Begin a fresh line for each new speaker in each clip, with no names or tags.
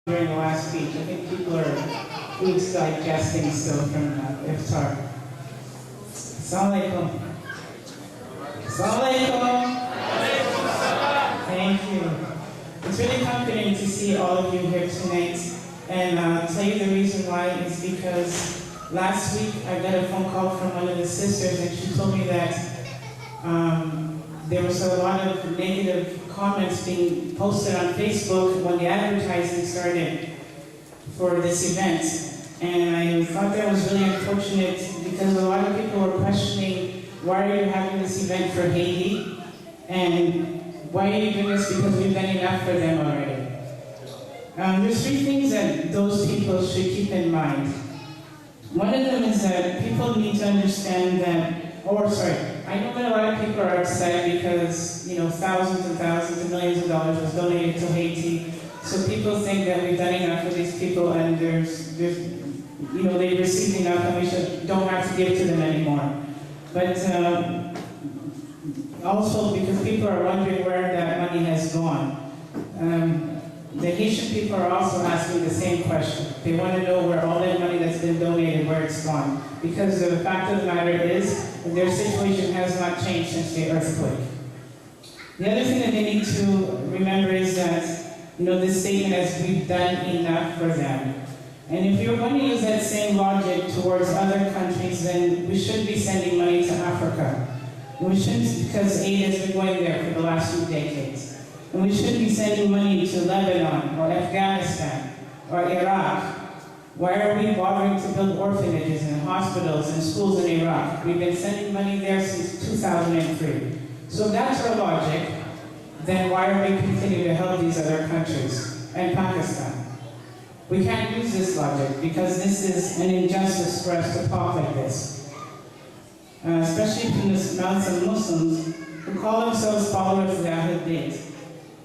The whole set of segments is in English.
during the last speech. I think people are food digesting still from Iftar. Assalamu alaikum. Assalamu alaikum. Thank you. It's really comforting to see all of you here tonight. And I'll tell you the reason why is because last week I got a phone call from one of the sisters and she told me that there was a lot of negative comments being posted on Facebook when the advertising started for this event. And I thought that was really unfortunate because a lot of people were questioning, why are you having this event for Haiti? And why are you doing this? Because we've done enough for them already. There's three things that those people should keep in mind. One of them is that people need to understand that, I know that a lot of people are upset because, thousands and thousands and millions of dollars was donated to Haiti. So people think that we've done enough for these people and they've received enough and we don't have to give to them anymore. But also because people are wondering where that money has gone. The Haitian people are also asking the same question. They want to know where all that money that's been donated, where it's gone. Because the fact of the matter is, their situation has not changed since the earthquake. The other thing that they need to remember is that, this statement as we've done enough for them. And if you're going to use that same logic towards other countries, then we should be sending money to Africa. We shouldn't, because aid has been going there for the last few decades. And we should be sending money to Lebanon, or Afghanistan, or Iraq. Why are we bothering to build orphanages and hospitals and schools in Iraq? We've been sending money there since 2003. So if that's our logic, then why are we continuing to help these other countries and Pakistan? We can't use this logic because this is an injustice for us to talk like this. Especially from the mouths of Muslims who call themselves followers of the Ahlul Bayt.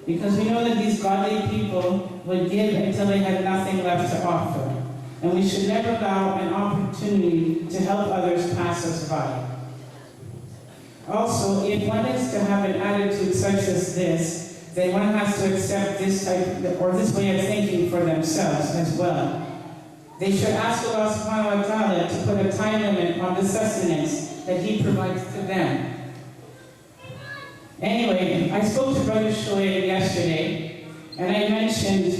Because we know that these godly people would give until they had nothing left to offer. And we should never allow an opportunity to help others pass us by. Also, if one is to have an attitude such as this, then one has to accept this way of thinking for themselves as well. They should ask Allah subhanahu wa ta'ala to put a time limit on the sustenance that He provides to them. Anyway, I spoke to Brother Shoaib yesterday, and I mentioned,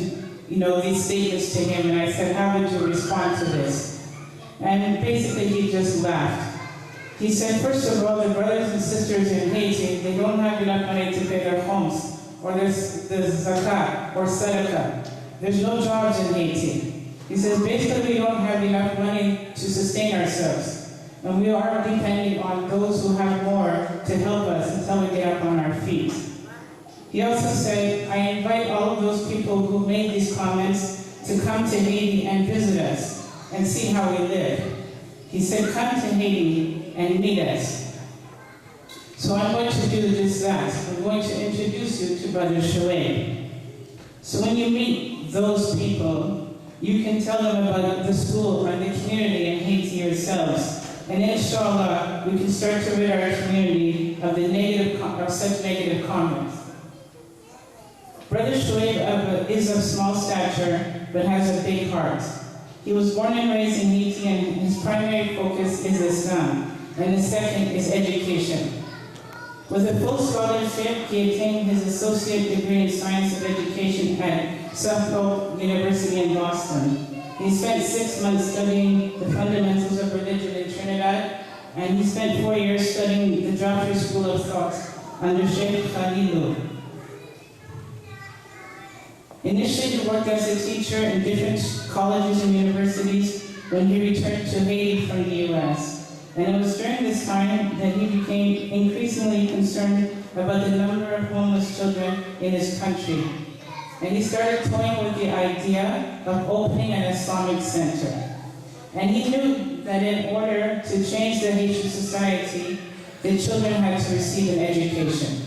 these statements to him, and I said, how would you respond to this? And basically, he just laughed. He said, first of all, the brothers and sisters in Haiti, they don't have enough money to pay their homes, or their zakat, or sadaqah. There's no jobs in Haiti. He says, basically, we don't have enough money to sustain ourselves. And we are depending on those who have more to help us until we get up on our feet. He also said, I invite all of those people who made these comments to come to Haiti and visit us and see how we live. He said, come to Haiti and meet us. So I'm going to do just that. I'm going to introduce you to Brother Shoaib. So when you meet those people, you can tell them about the school and the community in Haiti yourselves. And inshallah, we can start to rid our community of such negative comments. Brother Shoaib is of small stature, but has a big heart. He was born and raised in Haiti, and his primary focus is Islam, and the second is education. With a full scholarship, he attained his associate degree in science of education at Suffolk University in Boston. He spent 6 months studying the fundamentals of religion in Trinidad, and he spent 4 years studying the Joffrey School of Thought under Sheikh Khalilou. Initially, he worked as a teacher in different colleges and universities when he returned to Haiti from the U.S. And it was during this time that he became increasingly concerned about the number of homeless children in his country. And he started toying with the idea of opening an Islamic center. And he knew that in order to change the Haitian society, the children had to receive an education.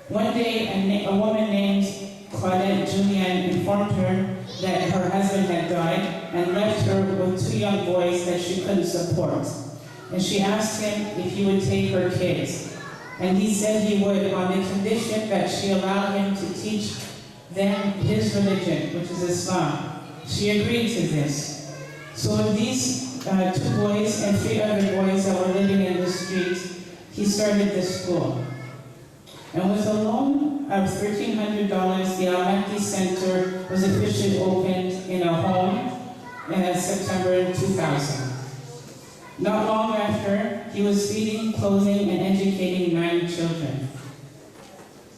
One day, a woman named Claudette Julian informed her that her husband had died and left her with 2 young boys that she couldn't support. And she asked him if he would take her kids. And he said he would on the condition that she allowed him to teach then his religion, which is Islam. She agreed to this. So with these 2 boys and 3 other boys that were living in the street, he started this school. And with a loan of $1,300, the MYC Center was officially opened in a home in September 2000. Not long after, he was feeding, clothing, and educating 9 children.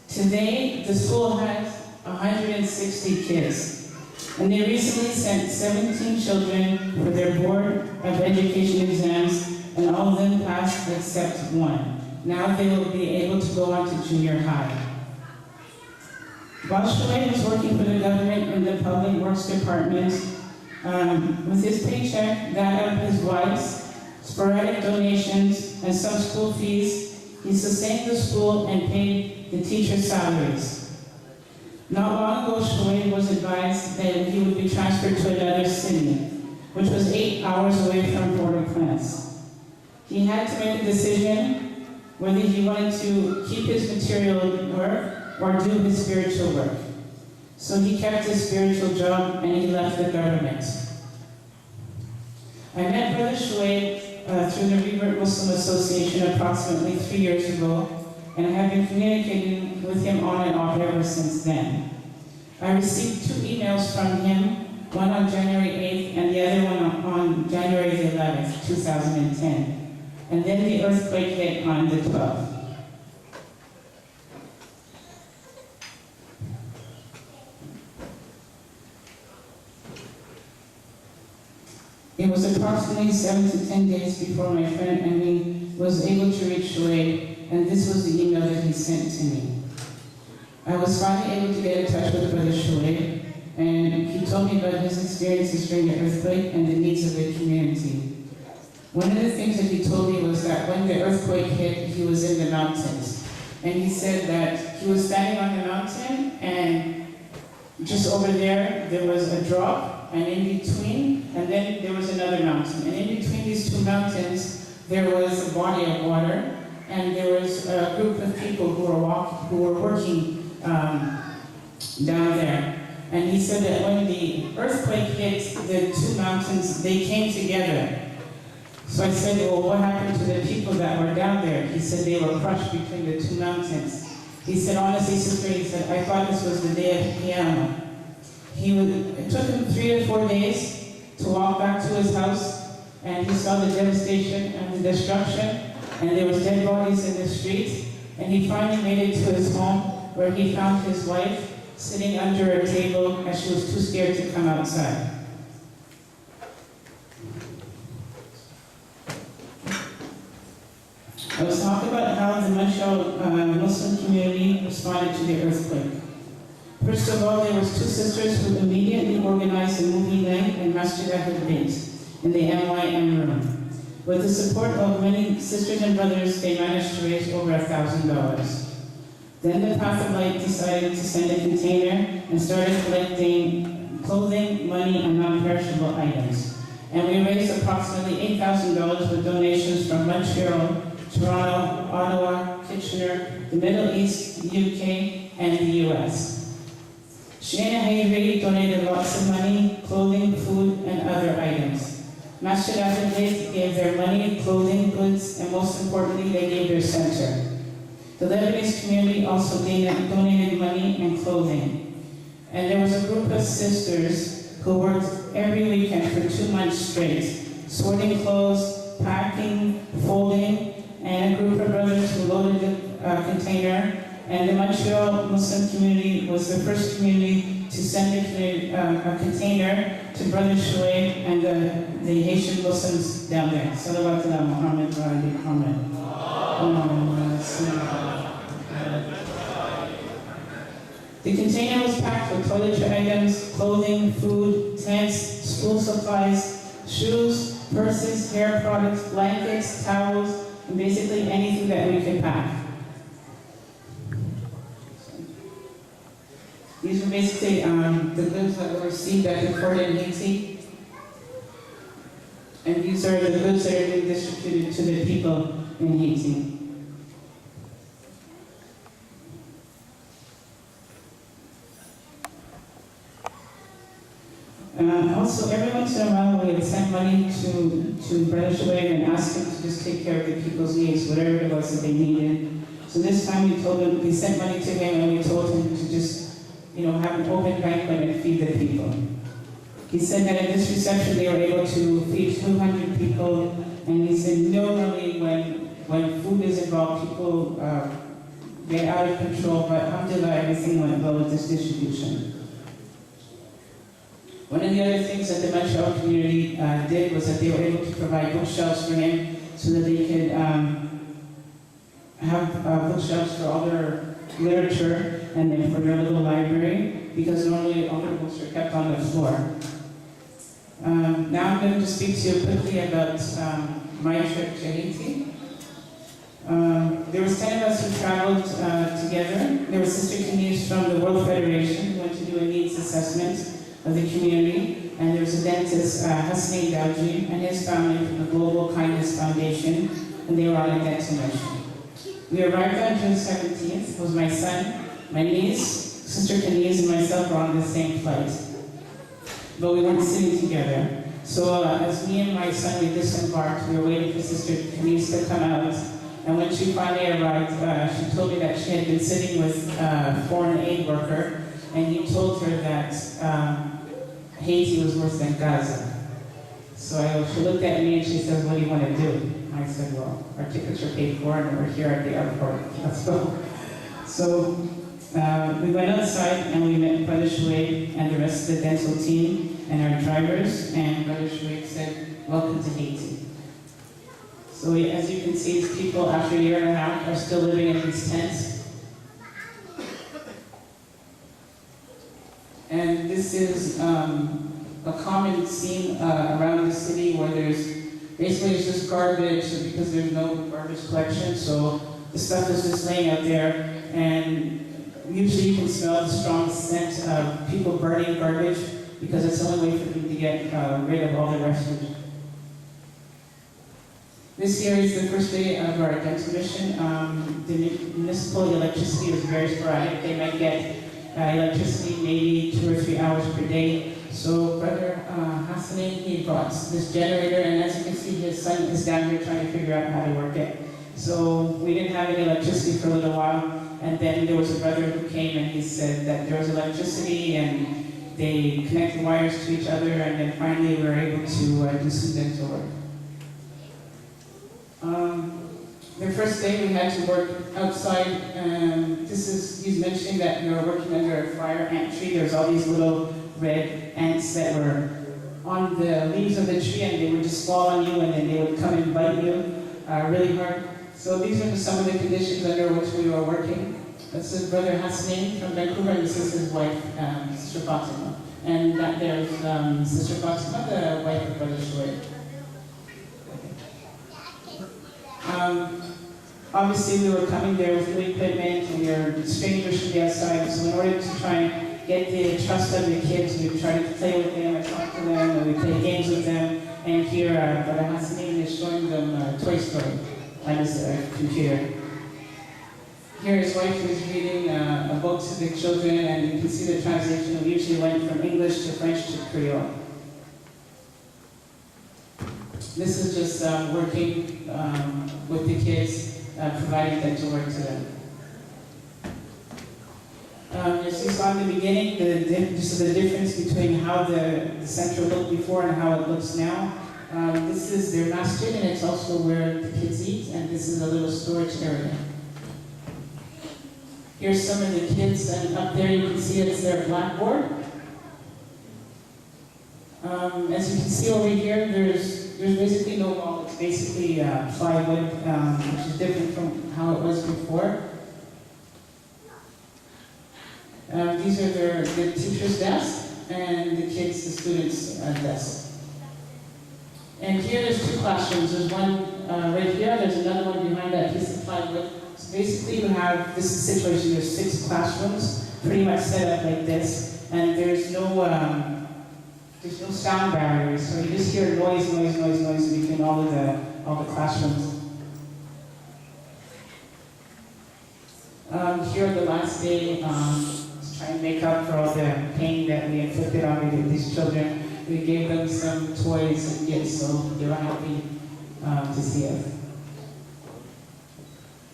Today, the school has 160 kids, and they recently sent 17 children for their Board of Education exams, and all of them passed except 1. Now they will be able to go on to junior high. While Shoaib was working for the government in the Public Works Department, with his paycheck, that of his wife's, sporadic donations, and some school fees, he sustained the school and paid the teachers' salaries. Not long ago, Shoaib was advised that he would be transferred to another city, which was 8 hours away from Port-au-Prince. He had to make a decision whether he wanted to keep his material work or do his spiritual work. So he kept his spiritual job and he left the government. I met Brother Shoaib through the Revert Muslim Association approximately 3 years ago, and I have been communicating with him on and off ever since then. I received 2 emails from him, one on January 8th and the other one on January 11th, 2010. And then the earthquake hit on the 12th. It was approximately 7 to 10 days before my friend Emmy was able to reach Shoaib, and this was the email that he sent to me. I was finally able to get in touch with Brother Shoaib, and he told me about his experiences during the earthquake and the needs of the community. One of the things that he told me was that when the earthquake hit, he was in the mountains. And he said that he was standing on the mountain, and just over there, there was a drop, and in between, and then there was another mountain. And in between these 2 mountains, there was a body of water, and there was a group of people who were working down there. And he said that when the earthquake hit the 2 mountains, they came together. So I said, well, what happened to the people that were down there? He said they were crushed between the 2 mountains. He said, honestly, sister, he said, I thought this was the day of Qiyamah. It took him 3 to 4 days to walk back to his house, and he saw the devastation and the destruction, and there was dead bodies in the street, and he finally made it to his home, where he found his wife sitting under a table as she was too scared to come outside. I was talking about how the Montreal Muslim community responded to the earthquake. First of all, there was 2 sisters who immediately organized a movie night in Masjid al-Bayt in the MYM room. With the support of many sisters and brothers, they managed to raise over $1,000. Then the Path of Light decided to send a container and started collecting clothing, money, and non-perishable items. And we raised approximately $8,000 with donations from Montreal, Toronto, Ottawa, Kitchener, the Middle East, the UK, and the US. Shana Hayri donated lots of money, clothing, food, and other items. Masjid al-Bayt gave their money, clothing, goods, and most importantly, they gave their center. The Lebanese community also donated money and clothing. And there was a group of sisters who worked every weekend for 2 months straight, sorting clothes, packing, folding, and a group of brothers who loaded the container. And the Montreal Muslim community was the first community to send a container to Brother Shoaib and the Haitian Muslims down there. Salawat ala Muhammad wa ali Muhammad. The container was packed with toiletry items, clothing, food, tents, school supplies, shoes, purses, hair products, blankets, towels, and basically anything that we could pack. These were basically the goods that were received at the port in Haiti. And these are the goods that are being distributed to the people in Haiti. Also, every once in a while, we would send money to Brother Shoaib and ask him to just take care of the people's needs, whatever it was that they needed. So this time we sent money to him and we told him to just, have an open banquet and feed the people. He said that in this reception they were able to feed 200 people, and he said normally when food is involved, people get out of control, but alhamdulillah, everything went well with this distribution. One of the other things that the Mashal community did was that they were able to provide bookshelves for him so that they could have bookshelves for all their literature and then for their little library, because normally all their books are kept on the floor. Now I'm going to speak to you quickly about my trip to Haiti. There was 10 of us who traveled together. There was Sister Kenise from the World Federation who went to do a needs assessment of the community, and there was a dentist, Hasnain Dowji, and his family from the Global Kindness Foundation, and they were on a dental mission. We arrived on June 17th. It was my son, my niece, Sister Kenise, and myself were on the same flight, but we weren't sitting together. So as me and my son, we disembarked, we were waiting for Sister Kenise to come out, and when she finally arrived, she told me that she had been sitting with a foreign aid worker, and he told her that Haiti was worse than Gaza. So she looked at me and she said, "What do you want to do?" I said, "Well, our tickets are paid for and we're here at the airport. Let's go." So we went outside and we met Brother Shoaib and the rest of the dental team and our drivers, and Brother Shoaib said, "Welcome to Haiti." So as you can see, these people after a year and a half are still living in these tents. And this is a common scene around the city where basically it's just garbage because there's no garbage collection, so the stuff is just laying out there, and usually you can smell the strong scent of people burning garbage because it's the only way for them to get rid of all the refuse. This year is the first day of our dental mission. The municipal electricity is very sporadic. They might get electricity maybe 2 or 3 hours per day. So Brother Hassanin, he brought this generator, and as you can see, his son is down here trying to figure out how to work it. So we didn't have any electricity for a little while, and then there was a brother who came and he said that there was electricity and they connected wires to each other, and then finally we were able to do some dental work. The first day we had to work outside, and he's mentioning that we were working under a fire ant tree. There's all these little red ants that were on the leaves of the tree, and they would just fall on you and then they would come and bite you really hard. So these are some of the conditions under which we were working. This is Brother Hasnain from Vancouver, and this is his wife, Sister Fatima. And that there's Sister Fatima, the wife of Brother Shoaib. Obviously, we were coming there with new equipment, and we were strangers from the outside, so in order to try and get the trust of the kids, we tried to play with them and talk to them, and we played games with them. And here, Brother Hassanin is showing them Toy Story on his computer. Here, his wife is reading a book to the children, and you can see the translation. We usually went from English to French to Creole. This is just working with the kids, providing dental work to them. As you saw in the beginning, this is the difference between how the center looked before and how it looks now. This is their masjid, and it's also where the kids eat, and this is a little storage area. Here's some of the kids, and up there you can see it's their blackboard. As you can see over here, there's basically no wall. It's basically plywood, which is different from how it was before. These are the teacher's desk, and the kids, the students' desk. And here there's 2 classrooms. There's one right here, there's another one behind that piece of plywood. So basically you have, this is the situation, there's 6 classrooms, pretty much set up like this, and there's no sound barriers, so you just hear noise between all the classrooms. Here the last day, try and make up for all the pain that we inflicted on these children. We gave them some toys and gifts, so they were happy to see us.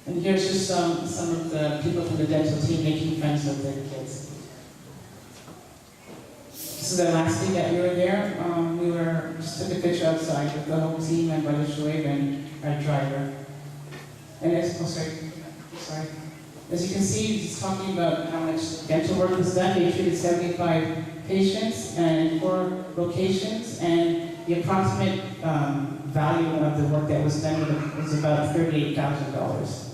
And here's just some of the people from the dental team making friends with their kids. This is the last day that we were there. We just took a picture outside with the whole team and Brother Shoaib and our driver. And sorry. As you can see, he's talking about how much dental work was done. They treated 75 patients and 4 locations, and the approximate value of the work that was done was about $38,000.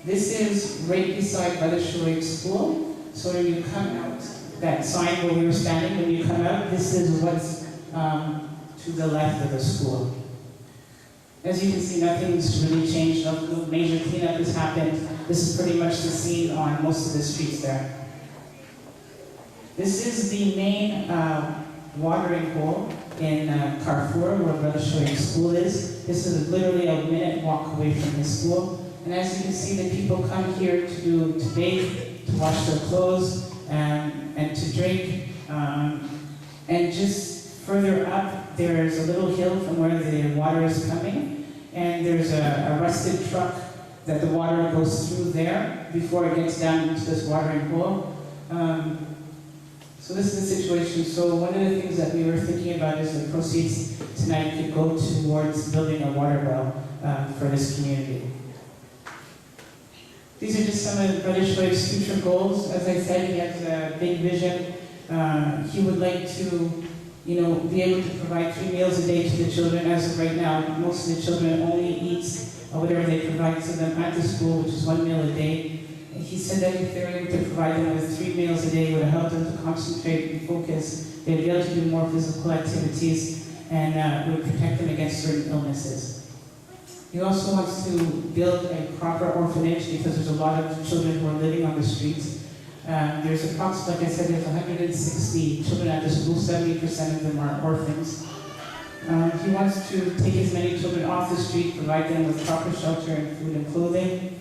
This is right beside Brother Shoaib's school. So when you come out, that sign where we were standing, when you come out, this is what's to the left of the school. As you can see, nothing's really changed. No major cleanup has happened. This is pretty much the scene on most of the streets there. This is the main watering hole in Carrefour, where Brother Shoaib's school is. This is literally a minute walk away from his school. And as you can see, the people come here to bathe, to wash their clothes, and to drink. And just further up, there's a little hill from where the water is coming, and there's a rusted truck that the water goes through there before it gets down into this watering hole. So this is the situation. So one of the things that we were thinking about is the proceeds tonight could go towards building a water well for this community. These are just some of Brother Shoaib's future goals. As I said, he has a big vision. He would like to, be able to provide 3 meals a day to the children. As of right now, most of the children only eat whatever they provide to them at the school, which is 1 meal a day. And he said that if they were able to provide them with 3 meals a day, it would help them to concentrate and focus. They'd be able to do more physical activities, and it would protect them against certain illnesses. He also wants to build a proper orphanage because there's a lot of children who are living on the streets. There's approximately, like I said, there's 160 children at the school, 70% of them are orphans. He wants to take as many children off the street, provide them with proper shelter and food and clothing,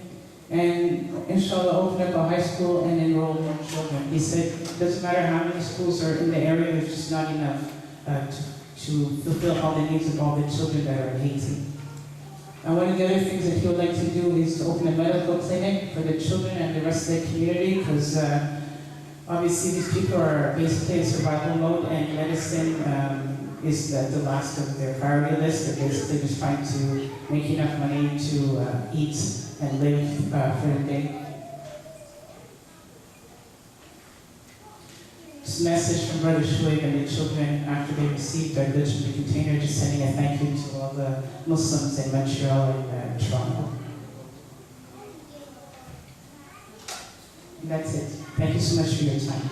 and inshallah open up a high school and enroll more children. He said it doesn't matter how many schools are in the area, there's just not enough to fulfill all the needs of all the children that are in Haiti. One of the other things that he would like to do is to open a medical clinic for the children and the rest of the community, because obviously these people are basically in survival mode, and medicine is the last of their priority list. They're basically just trying to make enough money to eat and live for the day. This message from Brother Shoaib and the children after they received our literature container, just sending a thank you to all the Muslims in Montreal and Toronto. And that's it. Thank you so much for your time.